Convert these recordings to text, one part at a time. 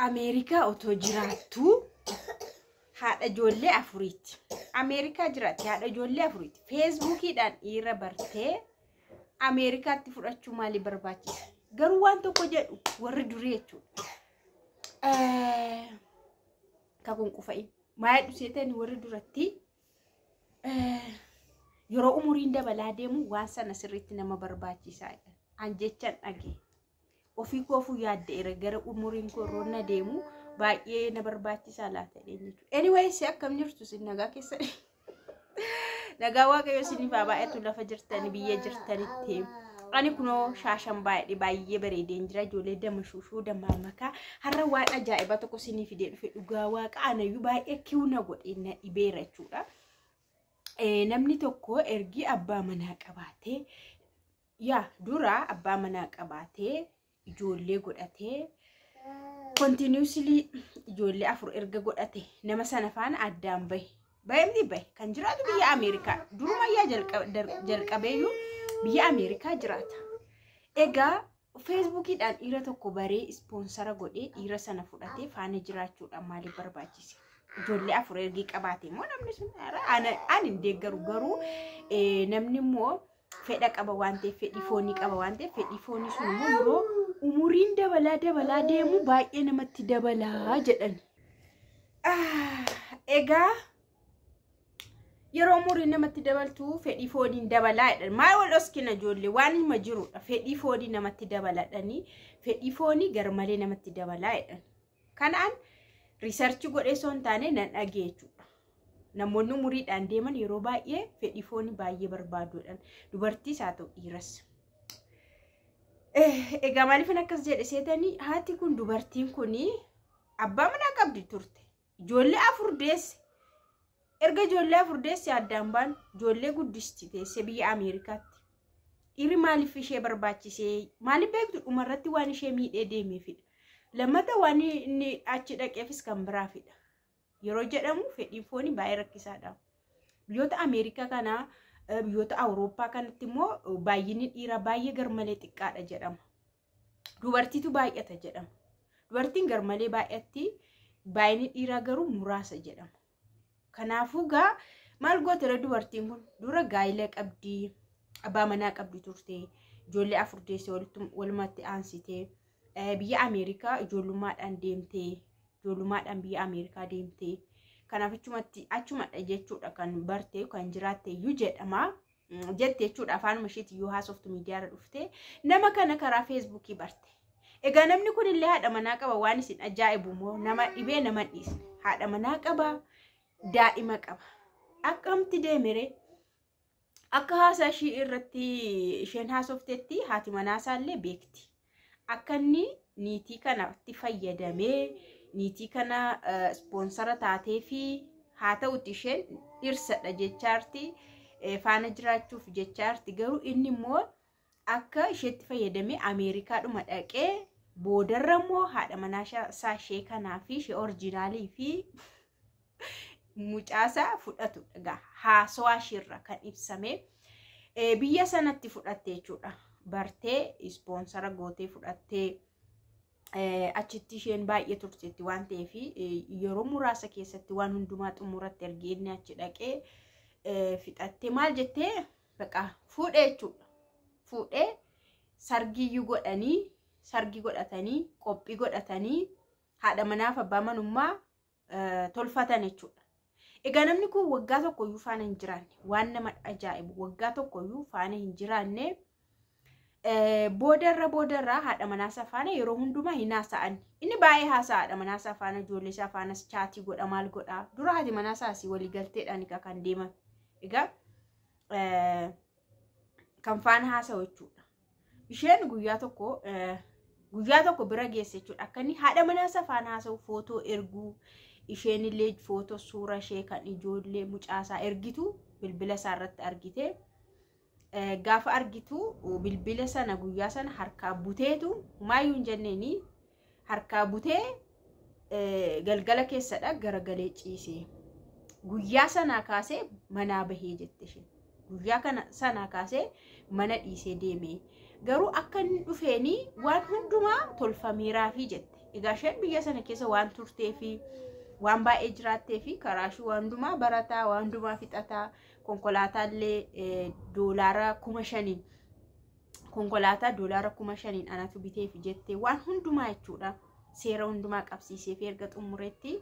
Ameerikaa otoo jiraattu haadha ijoollee afuriitti. Ameerikaa jiraatti haadha ijoollee afuriitti. Feesbuukiidhaan dhiira bartee Ameerikaatti fudhachuu maali barbaachisa? Garuu waan tokko jedhu warri durii jechuudha. Kakuun qufa'in maal dhuseetani warri duratti yeroo umuriin dabalaa deemu waan sana sirriitti nama barbaachisaadha. An jechan dhage. Ofii koofuu yaaddeera gara umuriin korona deemu baay'ee na barbaachisaa laata jechuudha. Anyways akkam jirtu sin nagaa keessanii. Nagaa waaqayyo isiniif baay'atu lafa jirtanii biyya jirtanitti. Ani kunoo shaashan baay'ee bareedeen jira ijoollee dama shuushuu dama makaa har'a waan ajaa'iba tokko isiniif fidee dhufe dhugaa waaqa anayyuu baay'ee kiuna godhee na dhibeera jechuudha. Namni tokko ergi abbaa manaa qabaatee dura abbaa manaa qabaatee ijoollee godhatee continuously ijoollee afur erga godhate nama sana faana addaan bahe kan jiraatu biyya Ameerikaa durumayyaa jalqabeeyyuu biyya Ameerikaa jiraata. Egaa Feesbuukiidhaan dhiira tokko baree ispoonsara godhee dhiira sana fudhatee faana jiraachuudhaan maaliif barbaachise? Ijoollee afur ergi qabaate moo namni sun ani hin deeggaru garuu namni immoo fedha qaba waan ta'eef fedhii foonii qaba waan ta'eef fedhii foonii sun immoo yeroo umuriin dabalaa deemu baay'ee namatti dabalaa jedhan. Egaa yeroo umuriin namatti dabaltu fedhii fooniin dabalaa jedhan. Maal wal oskina ijoollee waan hima jirudha. Fedhii foonii namatti dabaladhanii fedhii foonii garmalee namatti dabalaa jedhan. Kanaan riisarchi godhee osoo hin taane nan dhagee jechuudha. Namoonni umuriidhaan deeman yeroo baay'ee fedhii foonii baay'ee barbaaduudhaan dubartiis haa ta'u dhiiras. Egaa maaliif akkas jedhe seetanii haati kun dubartiin kuni abbaa manaa qabdi turte. Ijoollee afur deesse. Erga ijoollee afur deesse addaan baan ijoollee guddisti teesse biyya Ameerikaatti. Dhiirri maaliif ishee barbaachisee maaliif beektu dhumarratti waan ishee miidhee deemeefidha. Lammata waan inni achi dhaqeefis kan biraafidha. Yeroo jedhamu fedhiin foonii baay'ee rakkisaadha. Biyyoota Ameerikaa kanaa biyyoota Awurooppaa kanatti immoo baay'inni dhiiraa baay'ee garmalee xiqqaadha jedhama. Dubartiitu baay'ata jedhama. Dubartiin garmalee baay'atti baay'inni dhiiraa garuu muraasa jedhama. Kanaafuu gaa maal gootere dubartiin kun dura gaa'ila qabdi, abbaa manaa qabdi turte, ijoollee afur deesse walumatti aansite. Biyya Ameerikaa ijoollummaadhaan deemtee, ijoollummaadhaan biyya Ameerikaa deemtee. Kanaaf achumadha jechuudha kan barte kan jiraatte iyyuu jedhama. Jette jechuudha afaanuma isheetti iyyuu haasoftu miidiyaarra dhufte. Nama kana karaa Feesbuukii barte. Egaa namni kun illee haadha manaa qaba waan isin ajaa'ibu moo nama dhibee nama dhiisne. Haadha manaa qaba, daa'ima qaba. Akkamti deemere? Akka haasaa ishii irratti isheen haasoftetti haati manaasallee beekti. Akka inni niitii kanatti fayyadamee niitii kana ispoonsara taatee fi haa ta'utti isheen dhirsadha jechaarti faana jiraachuuf jechaarti garuu inni immoo akka isheetti fayyadamee Ameerikaadhuma dhaqee boodarra immoo haadha manaa isaa ishee kanaa fi ishee oriijinaalii fi mucaasaa fudhatu dhagaa haasawaa isheerra kan ibsame biyya sanatti fudhatte jechuudha. Bartee ispoonsara gootee fudhattee achitti isheen baay'ee turteetti waan ta'eef yeroo muraasa keessatti waan hundumaa xumuratti ergee inni achi dhaqee fixattee maal jettee baqa fuudhee jechuudha. Fuudhee sargiyyuu godhanii sargi godhatanii qophii godhatanii haadha manaaf abbaa manummaa tolfatan jechuudha. Egaa namni kun waggaa tokkoyyuu faana hin jiraanne waan nama ajaa'ibu waggaa tokkoyyuu faana hin jiraanne. Boodarra haadha manaasaa faana yeroo hundumaa hin haasa'an. Inni baay'ee haasa'a haadha manaasaa faana ijoollee isaa faanas chaatii godha maal godha. Dura haati manaasaa asii walii galteedhaan kan deeman. Egaa kan faana haasa'u jechuudha. Isheen guyyaa tokko bira geesse jechuudha. Akka inni haadha manaasaa faana haasa'u footoo erguu isheen illee footoo suura ishee kan ijoollee mucaasaa ergitu bilbila isaa irratti argite. Gaafa argitu bilbila sana guyyaa sana harkaa buteetu maayyuu hin jenneeni harkaa butee galgala keessadha garagalee ciisee guyyaa sanaa kaasee manaa bahee jette isheen. Guyyaa kana sanaa kaasee mana dhiisee deemee garuu akka inni dhufeeni waan hundumaa tolfameeraa fi jette. egaa isheen biyya sana keessa waan turtee fi waan baay'ee jiraattee fi karaashii waan hundumaa barataa waan hundumaa fixataa konkolaataallee doolaara 5,000 konkolaataa doolaara 5,000 anatu biteef jettee waan hundumaa jechuudha seera hundumaa qabsiisee fi erga xumureetti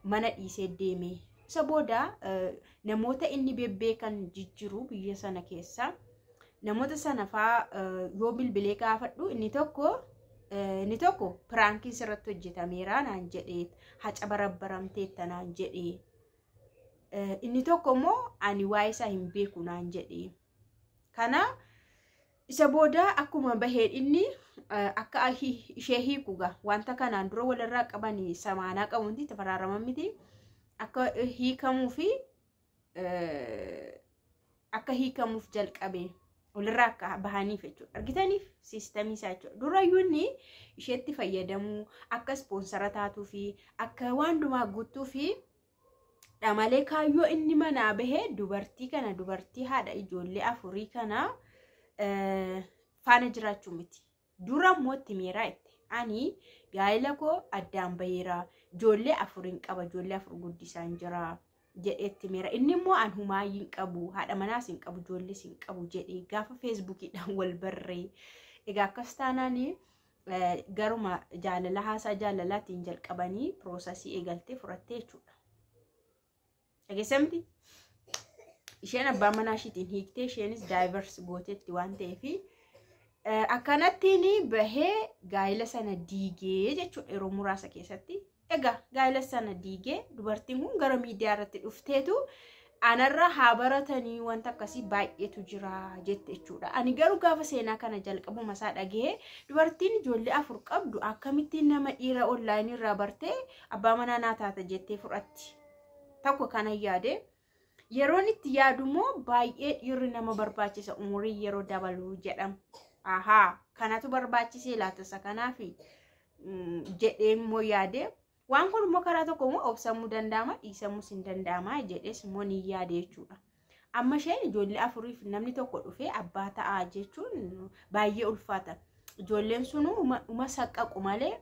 mana dhiisee deeme. Isa booda namoota inni bebbeekan jijjiru biyya sana keessa namoota sana faa yoo bilbilee gaafadhu inni tokko piraankii sirratti hojjetameera naan jedhee haca barabbaramteetta naan jedhee inni tokko immoo ani waa'ee isaa hin beeku naan jedhee kana isa booda akkuma baheen inni akka ishee hiikuga wanta kanaan dura walirraa qabanii samaanaa qabuunti tafaraaraman miti akka hiikamuuf jalqabe walirraa akka bahaniif jechuudha argitaniif siistamii isaa jechuudha durayyuu inni isheetti fayyadamuu akka ispoonsara taatuu fi akka waan hundumaa guutuu fi dhamalee kaayyoo inni manaa bahee dubartii haadha ijoollee 4 kana faana jiraachuu miti dura immoo itti meeraa itti ani gaa'ela koo addaan baheera ijoollee 4 qaba ijoollee 4 guddisaan jira jedheetti meera inni immoo an humaayyii hin qabu haadha manaas hin qabu ijoollees hin qabu jedhee gaafa feesbuukiidhaan wal barree egaa akkas taanaanii garuma jaalala haasaa jaalalaatiin jalqabanii piroosasii eegaltee furattee jechuudha. Dhageessamti isheen abbaa manaa ishiitiin hiiktee isheenis daayivers gooteetti waan ta'eefi akkanattiin bahee gaa'ela sana diigee jechuudha yeroo muraasa keessatti. Egaa gaa'ela sana diigee dubartiin kun gara miidiyaa irratti dhufteetu anarra haa baratanii wanta akkasii baay'eetu jira jette jechuudha. Ani garuu gaafa seenaa kana jalqabuma isaa dhagee dubartiin ijoollee 4 qabdu akkamittiin nama dhiira onlaayinii irraa bartee abbaa manaa naa taata jettee fudhatti. Tokko kana yaade yeroon itti yaadummoo baay'ee dhiirri nama barbaachisa umurii yeroo dabaluu jedhamu. Kanatu barbaachisee laatasa kanaaf jedhee immoo yaade waan kun immoo karaa tokko immoo obsamuu danda'ama dhiisamuus hin danda'ama jedhees immoo ni yaade jechuudha. Amma isheen ijoollee 4f namni tokko dhufee abbaa ta'aa jechuun baay'ee ulfaata. Ijoolleen sun uma saqqaqu malee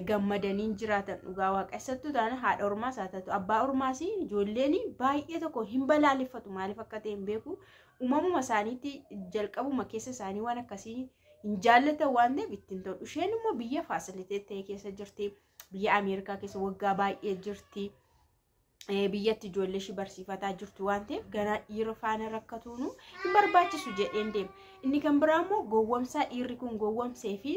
gammadaniin jiraatan dhugaa waaqessattuu taana haadha ormaas haa taatu abbaa ormaas ijoolleen baay'ee tokko hin balaaleffatu maaliif akka ta'e hin beeku uumamuma isaaniitti jalqabuma keessa isaanii waan akkasii hin jaallatan waan ta'eef ittiin tolu. Isheen immoo biyya faasilitee ta'e keessa jirti. Biyya Ameerikaa keessa waggaa baay'ee jirti. Biyyatti ijoollee ishii barsiifataa jirtu waan ta'eef gara dhiira faana rakkatuun hin barbaachisu jedheen deema. Inni kan biraa immoo gowwomsaa dhiirri kun gowwomsee fi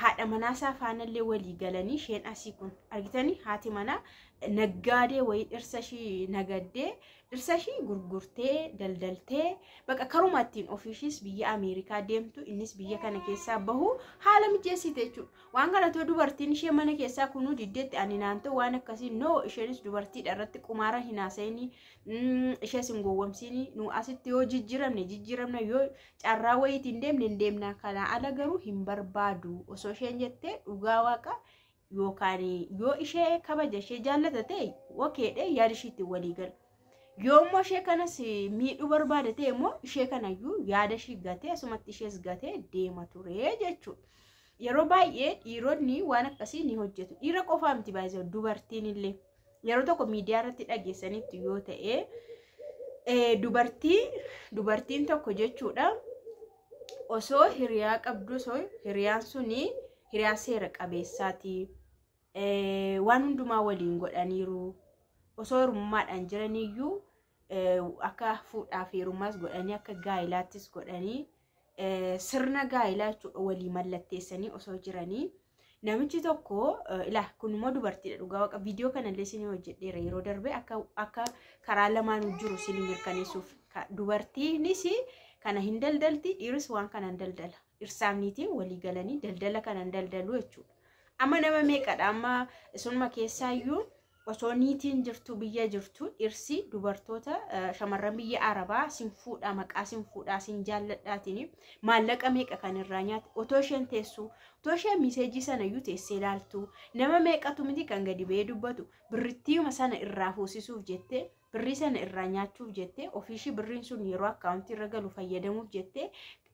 haadha manaasaa faanallee walii galanii isheen asii kun argitanii haati manaa naggaadee wayii dhirsa ishii nagaddee dhirsa ishii gurgurtee daldaltee baqa karuma ittiin ofiishiis biyya Ameerikaa deemtu innis biyya kana keessaa bahu haala mijeessite jechuudha. Waan kanatoo dubartiin ishee mana keessaa kunuu diddeetti ani naantoo waan akkasii noo isheenis dubartiidha irratti qumaara hin haasa'ini ishees hin gowwomsiini nu asitti yoo jijjiiramne yoo carraa wayiitiin deemne deemna kana ala garuu hin barbaadu osoo isheen jettee dhugaa waaqa yookaan yoo ishee kabaja ishee jaallata ta'e wakeedhe yaada ishiitti walii gala. Yoo immoo ishee kanas miidhuu barbaada ta'e immoo ishee kanayyuu yaada ishii gatee asumatti ishees gatee deema ture jechuudha. Yeroo baay'ee dhiironni waan akkasii ni hojjetu. Dhiira qofaa miti baay'ee dubartiin illee yeroo tokko miidiyaa irratti dhageessanitti yoo ta'e dubartiin tokko jechuudha osoo hiriyaa qabdu osoo hiriyaan suni hiriyaa seera qabeessaati. Waan hundumaa waliin godhaniiru osoo hirummaadhaan jiraniyyuu akka fuudhaaf heerumaas godhanii akka gaa'ilaattis godhanii sirna gaa'ilaa jechuudha walii mallatteessanii osoo jiranii namichi tokko kun immoo dubartiidha dhugaa waaqa viidiyoo kanallee isin hojjedheera yeroo darbe akka karaa lamaan jiru isin mirkaneessuuf dubartiinis kana hin daldalti dhiiris waan kana hin daldala irsaaniitiin walii galanii daldala kana hin daldalu jechuudha. Amma nama meeqadha amma sunuma keessaayyuu osoo niitiin jirtu biyya jirtu dhirsi dubartoota shamarran biyya Arabaa sin fuudha maqaa sin fuudhaa sin jaalladhaatiin maallaqa meeqa kan irraa nyaatu otoo isheen teessu otoo isheen miseejii sana iyyuu teessee ilaaltu nama meeqatu miti kan gadi ba'ee dubbatu birrittiima sana irraa fuusisuuf jettee birrii sana irraa nyaachuuf jettee ofiishii birriin sun yeroo akkaawuntii irra galu fayyadamuuf jettee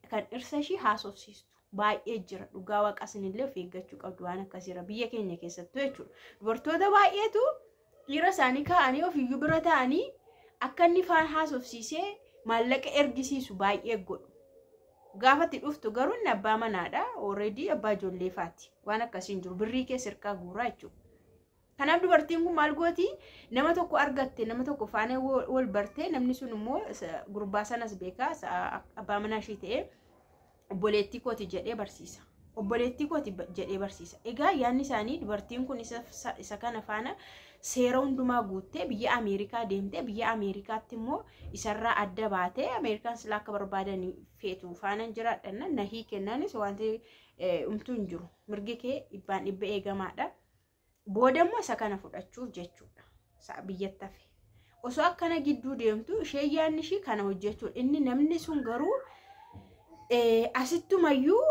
kan dhirsa ishii haasofsiistu baay'ee jira dhugaa waaqa isinillee of eeggachuu qabdu waan akkasiira biyya keenya keessattuu jechuudha dubartoota baay'eetu dhiira isaanii kaa'anii ofiyyuu bira ta'anii akka inni faan haasofsiisee maallaqa ergisiisu baay'ee godhu gaafatti dhuftu garuu inni abbaa manaadha already abbaa ijoollee faati waan akkasiin jiru birrii keessa hirkaa guuraa jechuudha kanaaf dubartiin kun maal gooti nama tokko argatte nama tokko faana wal bartee namni sun immoo gurbaa sanas beekaa abbaa manaa ishee ta'ee obboleettii kooti jedhee barsiisa obboleettii kooti jedhee barsiisa egaa yaanni isaanii dubartiin kun isa kana faana seera hundumaa guuttee biyya Ameerikaa deemtee biyya Ameerikaatti immoo isarraa adda baatee Ameerikaan sila akka barbaadanii feetu faana jiraadhanna nahii kennaanis wanti umtuu hin jiru mirgi kee dhibbaan dhibba eegamaadha boodammoo isa kana fudhachuuf jechuudha isaa biyyatti hafe osoo akkana gidduu deemtu ishee yaanni ishii kana hojjechuudha inni namni sun garuu asittumayyuu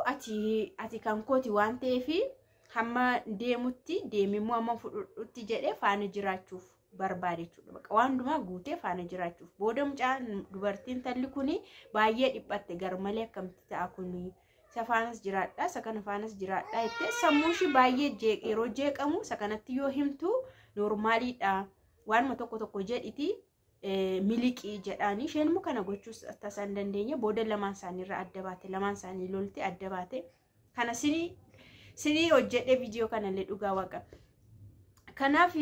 ati kan kooti waan ta'eef hamma deemutti deemimmoo amma fudhutti jedhee faana jiraachuuf barbaade jechuudha baqa waan hundumaa guutee faana jiraachuuf booda mucaan dubartiin talli kuni baay'ee dhiphatte garmalee akkamitti ta'a kuni isa faanas jiraadha isa kana faanas jiraadha jettee sammuu ishii baay'ee yeroo jeeqamu isa kanatti yoo himtu normaaliidha waanuma tokko jedhiti miliqii jedhaanii isheen immoo kana gochuus tasan dandeenya booda lamaan isaaniirra adda baate lamaan isaanii lolti adda baate kana sinii hojjedhe viidiyoo kanallee dhugaa waaqa kanaaf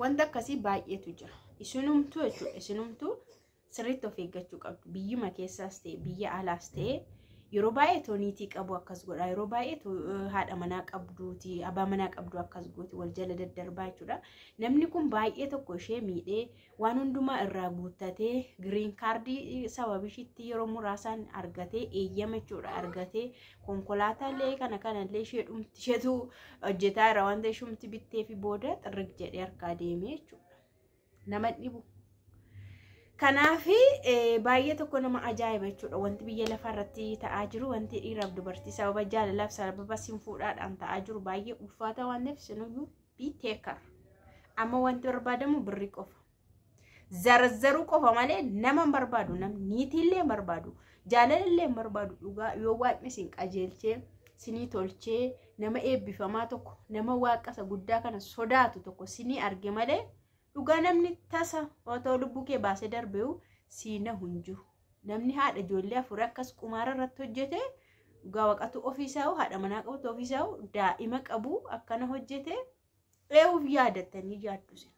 wanta akkasii baay'eetu jira isinumtuu jechuudha isinumtuu sirriitti of eeggachuu qabdu biyyuma keessaas ta'e biyya alaas ta'e yeroo baay'ee tooniitii qabu akkas godha yeroo baay'ee haadha manaa qabduuti abbaa manaa qabdu akkas gooti wal jala daddarbaa jechuudha namni kun baay'ee tokko ishee miidhee waan hundumaa irraa guuttatee giriin kaardii sababishiitti yeroo muraasaan argatee eeyyama jechuudha argatee konkolaataallee kanallee isheetu hojjetaa irra wanta ishumti bittee fi booda xirrig jedhee harkaa deemee jechuudha nama dhibu kanaafi baay'ee tokko nama ajaa'iba jechuudha wanti biyya lafaa irratti ta'aa jiru wanti dhiiraaf dubartii sababa jaalalaaf sababa sinfuudhaadhaan ta'aa jiru baay'ee ulfaata waan ta'eef sinuyyuu biteekar amma wanti barbaadamu birrii qofa zarzaruu qofa malee nama hin barbaadu namni niitiillee hin barbaadu jaalalillee hin barbaadu dhugaa yoo waaqni sin qajeelchee sinii tolchee nama eebbifamaa tokko nama waaqasa guddaa kana sodaatu tokko sinii arge malee dhugaa namni tasa otoo lubbuu kee baasee darbeu siina hunjiru namni haadha ijoollee afur akkas qumaara irratti hojjete dhugaa waqatu ofiisaa haadha manaa qabu ofiisaa daa'ima qabu akkana hojjete eewuf yaadattanii jaadduse